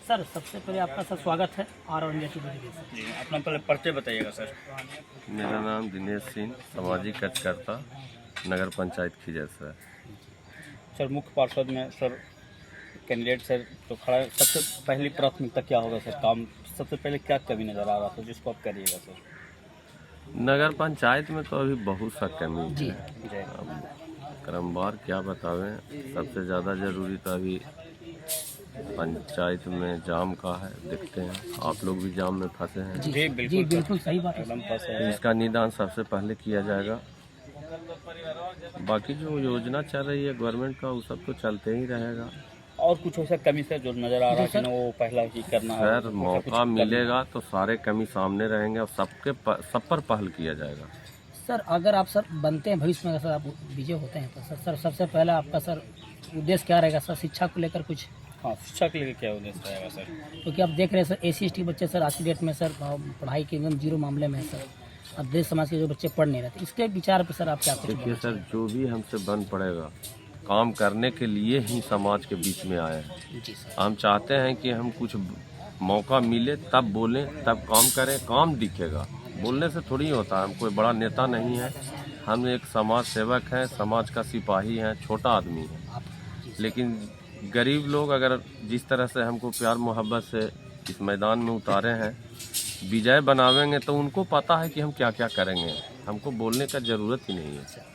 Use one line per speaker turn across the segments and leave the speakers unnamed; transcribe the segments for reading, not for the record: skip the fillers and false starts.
Sir सबसे पहले आपका सर स्वागत है और इंडिया टीवी से।
जी, अपना पहले परिचय बताइएगा सर।
मेरा नाम दिनेश सिंह, सामाजिक कार्यकर्ता, नगर पंचायत खिजर सर।
सर मुख्य पार्षद में सर कैंडिडेट सर तो खड़ा है, सबसे पहली प्राथमिकता क्या होगा सर? काम सबसे पहले क्या कमी नज़र आ रहा था जिसको आप करिएगा सर?
नगर पंचायत में तो अभी बहुत सा कमी
जी
है। अब क्रमवार क्या बतावें, सबसे ज़्यादा ज़रूरी तो अभी पंचायत में जाम का है। देखते हैं, आप लोग भी जाम में फंसे हैं।
जी
बिल्कुल सही बात है।
एकदम फंसे हैं।
इसका निदान सबसे पहले किया जाएगा। बाकी जो योजना चल रही है गवर्नमेंट का, वो सब तो चलते ही रहेगा।
और कुछ ऐसा कमी सर जो नज़र आ रहा है कि ना वो पहला ही करना है?
सर मौका मिलेगा तो सारे कमी सामने रहेंगे और सब पर पहल किया जाएगा।
सर अगर आप सर बनते हैं भविष्य में, अगर सर आप विजय होते हैं तो सर सबसे पहला आपका सर उद्देश्य क्या रहेगा सर? शिक्षा को लेकर कुछ?
हाँ, शिक्षा के लिए क्या उद्देश्य रहेगा सर?
क्योंकि आप देख रहे हैं सर SC/ST बच्चे सर आज की डेट में सर पढ़ाई के एकदम जीरो मामले में है सर। अब देश समाज के जो बच्चे पढ़ नहीं रहे थे, इसके विचार पे सर आप क्या कुछ
देखिए सर, जो भी हमसे बन पड़ेगा, काम करने के लिए ही समाज के बीच में आए हैं।
जी सर।
हम चाहते हैं कि हम कुछ मौका मिले तब बोलें, तब काम करें, काम दिखेगा। बोलने से थोड़ी होता है। हम कोई बड़ा नेता नहीं है, हम एक समाज सेवक हैं, समाज का सिपाही हैं, छोटा आदमी है। लेकिन गरीब लोग अगर जिस तरह से हमको प्यार मोहब्बत से इस मैदान में उतारे हैं, विजय बनावेंगे तो उनको पता है कि हम क्या क्या करेंगे। हमको बोलने का ज़रूरत ही नहीं है।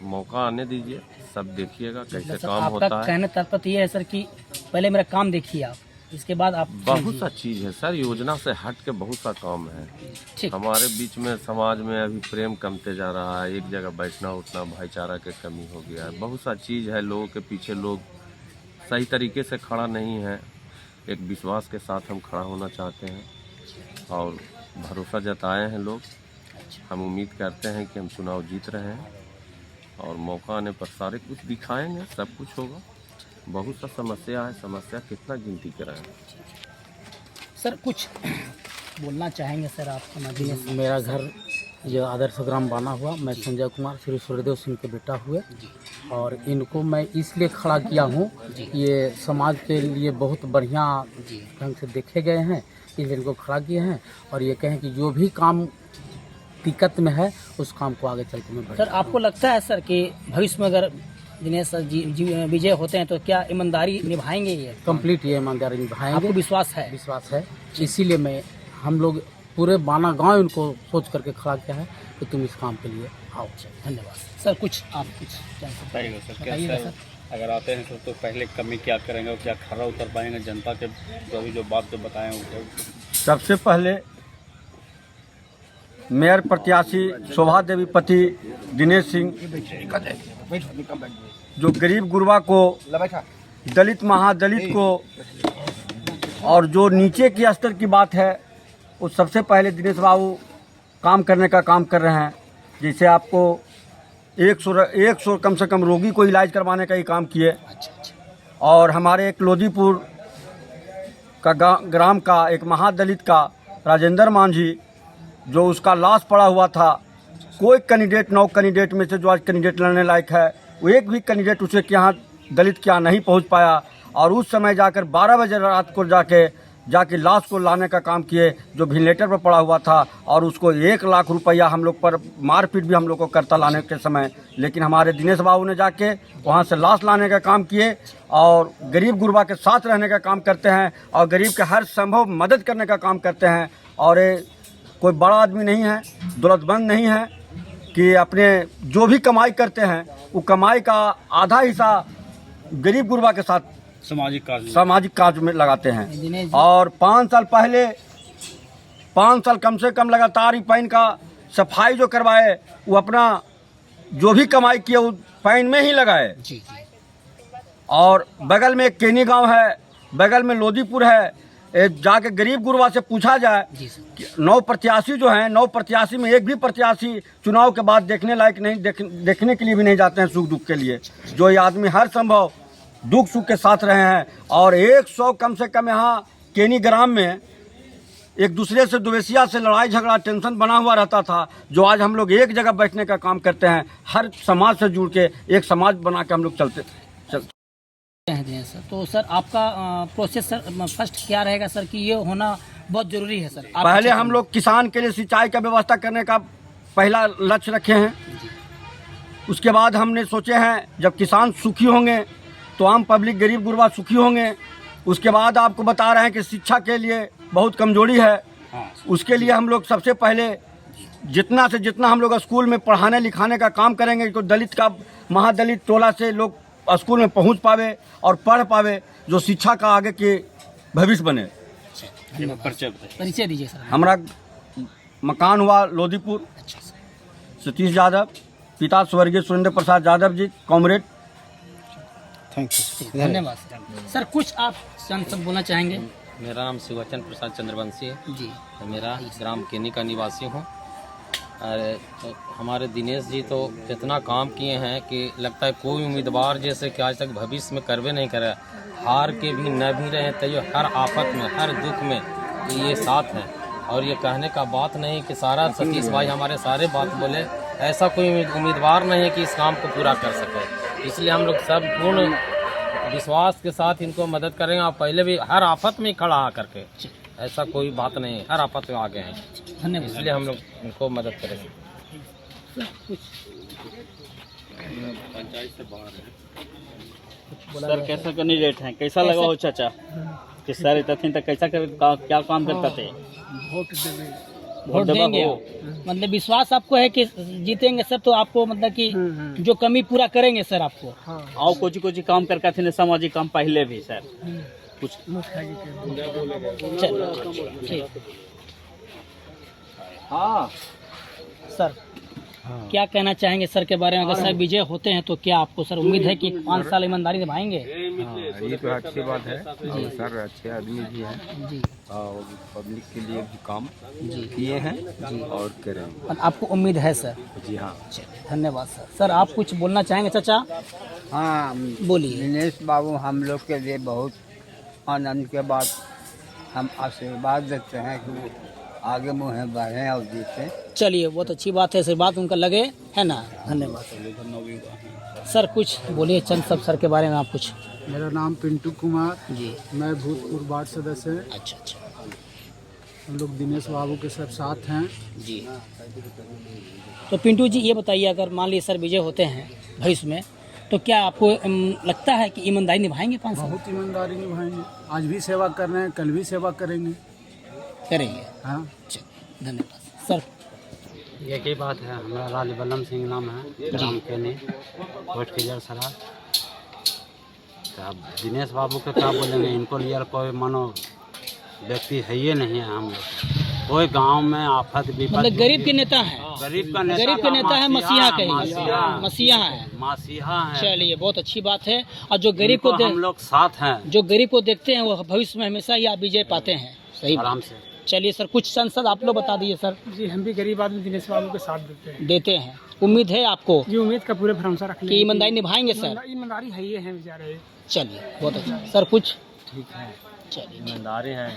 मौका आने दीजिए, सब देखिएगा कैसे काम होता है।
कहने तात्पर्य ये है सर कि पहले मेरा काम देखिए आप, इसके बाद आप
बहुत सा चीज़ है सर, योजना से हट के बहुत सा काम है।
ठीक।
हमारे बीच में समाज में अभी प्रेम कमते जा रहा है, एक जगह बैठना उठना, भाईचारा की कमी हो गया है। बहुत सा चीज़ है, लोगों के पीछे लोग सही तरीके से खड़ा नहीं है। एक विश्वास के साथ हम खड़ा होना चाहते हैं और भरोसा जताए हैं लोग। हम उम्मीद करते हैं कि हम चुनाव जीत रहे हैं और मौका आने पर सारे कुछ दिखाएंगे, सब कुछ होगा। बहुत सा समस्या है, समस्या कितना गिनती कराएं।
सर कुछ बोलना चाहेंगे सर आप? मेरा घर जो आदर्श ग्राम बना हुआ, मैं संजय कुमार श्री सूर्यदेव सिंह के बेटा हुए और इनको मैं इसलिए खड़ा किया हूँ, ये समाज के लिए बहुत बढ़िया ढंग से देखे गए हैं, इसलिए इनको खड़ा किए हैं और ये कहें कि जो भी काम दिक्कत में है उस काम को आगे चल के मैं। सर आपको लगता है सर कि भविष्य में अगर दिनेश सर जी विजय होते हैं तो क्या ईमानदारी निभाएंगे? ये कंप्लीट ये ईमानदारी निभाएंगे। आपको विश्वास है? विश्वास है, इसीलिए मैं हम लोग पूरे बाना गांव इनको सोच करके खड़ा किया है कि तुम इस काम के लिए आओ। धन्यवाद सर। कुछ आप कुछ
बताइएगा सर, क्या सर अगर आते हैं तो पहले कमी क्या करेंगे और क्या खरा उतर पाएंगे जनता के जो बात जो बताएं वो?
सबसे पहले मेयर प्रत्याशी शोभा देवी पति दिनेश सिंह, जो गरीब गुरबा को, दलित महादलित को और जो नीचे की स्तर की बात है, वो सबसे पहले दिनेश बाबू काम करने का काम कर रहे हैं। जैसे आपको 100 कम से कम रोगी को इलाज करवाने का ही काम किए। और हमारे एक लोधीपुर का ग्राम का एक महादलित का राजेंद्र मांझी, जो उसका लाश पड़ा हुआ था, कोई कैंडिडेट 9 कैंडिडेट में से जो आज कैंडिडेट लड़ने लायक है, वो एक भी कैंडिडेट उसे के यहाँ दलित के यहाँ नहीं पहुँच पाया। और उस समय जाकर 12 बजे रात को जाके लाश को लाने का काम किए, जो वेंटिलेटर पर पड़ा हुआ था। और उसको 1 लाख रुपया हम लोग पर मारपीट भी हम लोग को करता लाने के समय। लेकिन हमारे दिनेश बाबू ने जाके वहाँ से लाश लाने का काम किए और गरीब गुरबा के साथ रहने का काम करते हैं और गरीब के हर संभव मदद करने का काम करते हैं। और कोई बड़ा आदमी नहीं है, दौलतमंद नहीं है कि अपने जो भी कमाई करते हैं वो कमाई का आधा हिस्सा गरीब गुरबा के साथ सामाजिक कार्य में लगाते हैं। और 5 साल कम से कम लगातार ही पैन का सफाई जो करवाए, वो अपना जो भी कमाई किए वो पैन में ही लगाए। और बगल में एक केनी गांव है, बगल में लोधीपुर है, जाके गरीब गुरबा से पूछा जाए कि 9 प्रत्याशी जो हैं, 9 प्रत्याशी में एक भी प्रत्याशी चुनाव के बाद देखने लायक नहीं, देखने के लिए भी नहीं जाते हैं सुख दुख के लिए। जो ये आदमी हर संभव दुख सुख के साथ रहे हैं। और 100 कम से कम यहाँ केनी ग्राम में एक दूसरे से द्वेषिया से लड़ाई झगड़ा टेंशन बना हुआ रहता था, जो आज हम लोग एक जगह बैठने का काम करते हैं। हर समाज से जुड़ के एक समाज बना के हम लोग चलते
हैं सर। तो सर आपका प्रोसेस सर फर्स्ट क्या रहेगा सर कि ये होना बहुत जरूरी है सर। आप
पहले हम लोग किसान के लिए सिंचाई का व्यवस्था करने का पहला लक्ष्य रखे हैं। उसके बाद हमने सोचे हैं जब किसान सुखी होंगे तो आम पब्लिक गरीब गुरबा सुखी होंगे। उसके बाद आपको बता रहे हैं कि शिक्षा के लिए बहुत कमजोरी है। उसके लिए हम लोग सबसे पहले जितना से जितना हम लोग स्कूल में पढ़ाने लिखाने का काम करेंगे तो दलित का महादलित टोला से लोग स्कूल में पहुंच पावे और पढ़ पावे, जो शिक्षा का आगे के भविष्य बने।
परिचय दीजिए सर।
हमारा मकान हुआ लोधीपुर,
अच्छा सर।
सतीश यादव, पिता स्वर्गीय सुरेंद्र प्रसाद यादव जी, कॉमरेड।
धन्यवाद सर। कुछ आप सब बोलना चाहेंगे?
मेरा नाम शिवचन प्रसाद चंद्रवंशी है
जी।
मेरा ग्राम केनी का निवासी हूँ। और हमारे दिनेश जी तो इतना काम किए हैं कि लगता है कोई उम्मीदवार जैसे कि आज तक भविष्य में करवे नहीं करे। हार के भी न भी रहे तो हर आफत में हर दुख में ये साथ हैं। और ये कहने का बात नहीं कि सारा सतीश भाई हमारे सारे बात बोले, ऐसा कोई उम्मीदवार नहीं है कि इस काम को पूरा कर सके। इसलिए हम लोग सब पूर्ण विश्वास के साथ इनको मदद करेंगे। और पहले भी हर आफत में खड़ा आ करके, ऐसा कोई बात नहीं है, हर आफत में आगे हैं।
धन्यवाद।
इसलिए हम लोग इनको मदद करेंगे।
सर कैसा कैंडिडेट हैं, कैसा लगा हो चाचा कि सर इतना तक कैसा क्या काम करता थे?
वोट देंगे मतलब विश्वास आपको है कि जीतेंगे सर? तो आपको मतलब कि जो कमी पूरा करेंगे सर आपको।
आओ कुछ काम करके थे सामाजिक काम पहले भी सर कुछ।
चलिए हाँ सर, क्या कहना चाहेंगे सर के बारे में? अगर सर विजय होते हैं तो क्या आपको सर उम्मीद है कि 5 साल ईमानदारी निभाएंगे?
ये तो अच्छी बात है। और सर अच्छे आदमी भी हैं
जी।
और पब्लिक के लिए भी काम किए हैं जी और करेंगे।
आपको उम्मीद है सर?
जी हाँ।
धन्यवाद सर। सर आप कुछ बोलना चाहेंगे चाचा?
हाँ
बोलिए।
दिनेश बाबू हम लोग के लिए बहुत आनंद के बाद हम आशीर्वाद देते हैं कि वो आगे मुँह बढ़ें और जीतें।
चलिए बहुत अच्छी बात है, सर बात उनका लगे है ना। धन्यवाद सर। कुछ बोलिए चंद सब सर के बारे में आप कुछ।
मेरा नाम पिंटू कुमार
जी।
मैं भूतपूर्व वार्ड सदस्य है।
अच्छा अच्छा।
हम लोग दिनेश बाबू के सब साथ हैं
जी। तो पिंटू जी ये बताइए, अगर मान लीजिए सर विजय होते हैं भविष्य में तो क्या आपको लगता है कि ईमानदारी निभाएंगे 5 साल?
बहुत ईमानदारी निभाएंगे। आज भी सेवा कर रहे हैं, कल भी सेवा करेंगे।
करेंगे।
हाँ
धन्यवाद सर।
एक ही बात है, हमारा लाली बल्लम सिंह नाम है, ग्राम केनी, कोट खिजर सरा। तो अब दिनेश बाबू के क्या बोलेंगे, इनको लिए कोई मानो व्यक्ति है ही नहीं है। हम लोग कोई गांव में आफत विपत,
मतलब गरीब के नेता है।
गरीब का नेता,
गरीब के नेता है, मसीहा कहेंगे। मसीहा है।
मसीहा है।
चलिए बहुत अच्छी बात है। और जो गरीब को
हम लोग साथ हैं,
जो गरीब को देखते हैं वो भविष्य में हमेशा ही विजय पाते हैं। सही
आराम से।
चलिए सर, कुछ सांसद आप लोग बता दीजिए सर।
जी, हम भी गरीब आदमी दिनेश बाबू के साथ
देते हैं। उम्मीद है आपको
जी, उम्मीद का पूरे भरोसा रखने
कि ईमानदारी निभाएंगे सर?
ईमानदारी है ही है बेचारे।
चलिए बहुत अच्छा सर। कुछ
ठीक है।
चलिए
ईमानदारी हैं।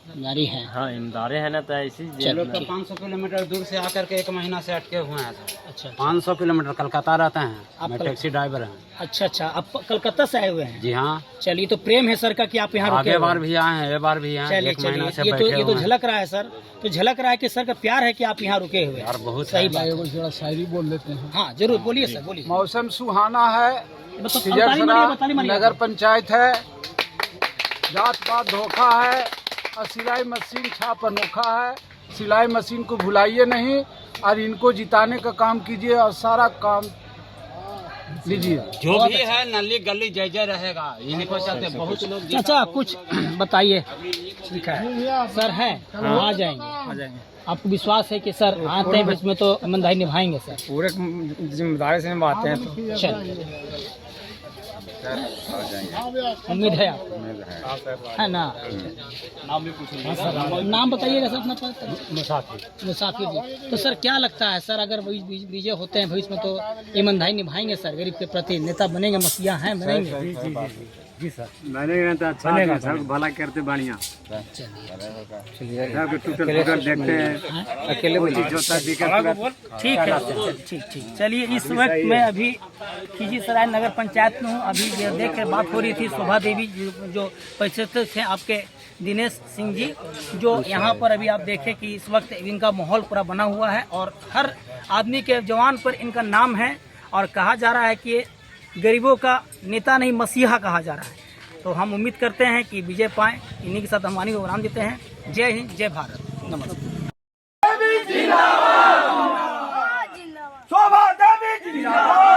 ईमानदारी है।
हाँ ईमानदारी है ना, तो ऐसी
लोग तो 500 किलोमीटर दूर से आकर के 1 महीना से अटके हुए हैं।
अच्छा
500 किलोमीटर कलकत्ता रहते हैं।
आप
मैं टैक्सी ड्राइवर हैं।
अच्छा अच्छा। आप कलकत्ता से आए हुए हैं?
जी हाँ।
चलिए तो प्रेम है सर का कि आप यहाँ रुके
आगे
हुए
बार
हैं।
भी आए हैं, ये बार भी आए हैं।
चलिए
1 महीना से
चलिए,
बैठे
ये तो
हुए हैं।
झलक रहा है सर। तो झलक रहा है कि सर का प्यार है कि आप यहाँ रुके हुए हैं।
यार बहुत
सही बात है।
थोड़ा शायरी बोल लेते हैं।
हाँ जरूर बोलिए सर, बोलिए।
मौसम सुहाना है,
बताली मारिए।
नगर पंचायत है, जात पात धोखा है और सिलाई मशीन छाप अनोखा है। सिलाई मशीन को भुलाइए नहीं और इनको जिताने का काम कीजिए और सारा काम लीजिए।
जो भी है नली गली जय जय रहेगा। इनको चलते बहुत लोग
चाचा कुछ बताइए। ठीक है सर, है आ जाएंगे। आपको विश्वास है कि सर आते हैं बीच में तो ईमानदारी निभाएंगे सर?
पूरे जिम्मेदारी से निभाते हैं। तो
चलिए उम्मीद है आपको, है ना?
नाम भी पूछ
हाँ सर, नाम बताइएगा सर अपना। मुसाफिर जी। तो सर क्या लगता है सर, अगर विजय होते हैं भविष्य में तो ईमानदारी निभाएंगे सर? गरीब के प्रति नेता बनेंगे, मसीहा हैं, बनेंगे? जी सर
मैंने कहता अच्छा सब भला करते बढ़िया
चलिए
टूटल देखते हैं अकेले
ठीक है ठीक ठीक। चलिए इस वक्त मैं अभी खिजीसराय नगर पंचायत में हूँ। अभी ये देख कर बात हो रही थी शोभा देवी जो परिचित थे आपके दिनेश सिंह जी, जो यहाँ पर अभी आप देखें कि इस वक्त इनका माहौल पूरा बना हुआ है और हर आदमी के जवान पर इनका नाम है और कहा जा रहा है कि ये गरीबों का नेता नहीं मसीहा कहा जा रहा है। तो हम उम्मीद करते हैं कि विजय पाएँ। इन्हीं के साथ हम वाणी को विराम देते हैं। जय हिंद, जय भारत, नमस्कार।
शोभा देवी जिंदाबाद।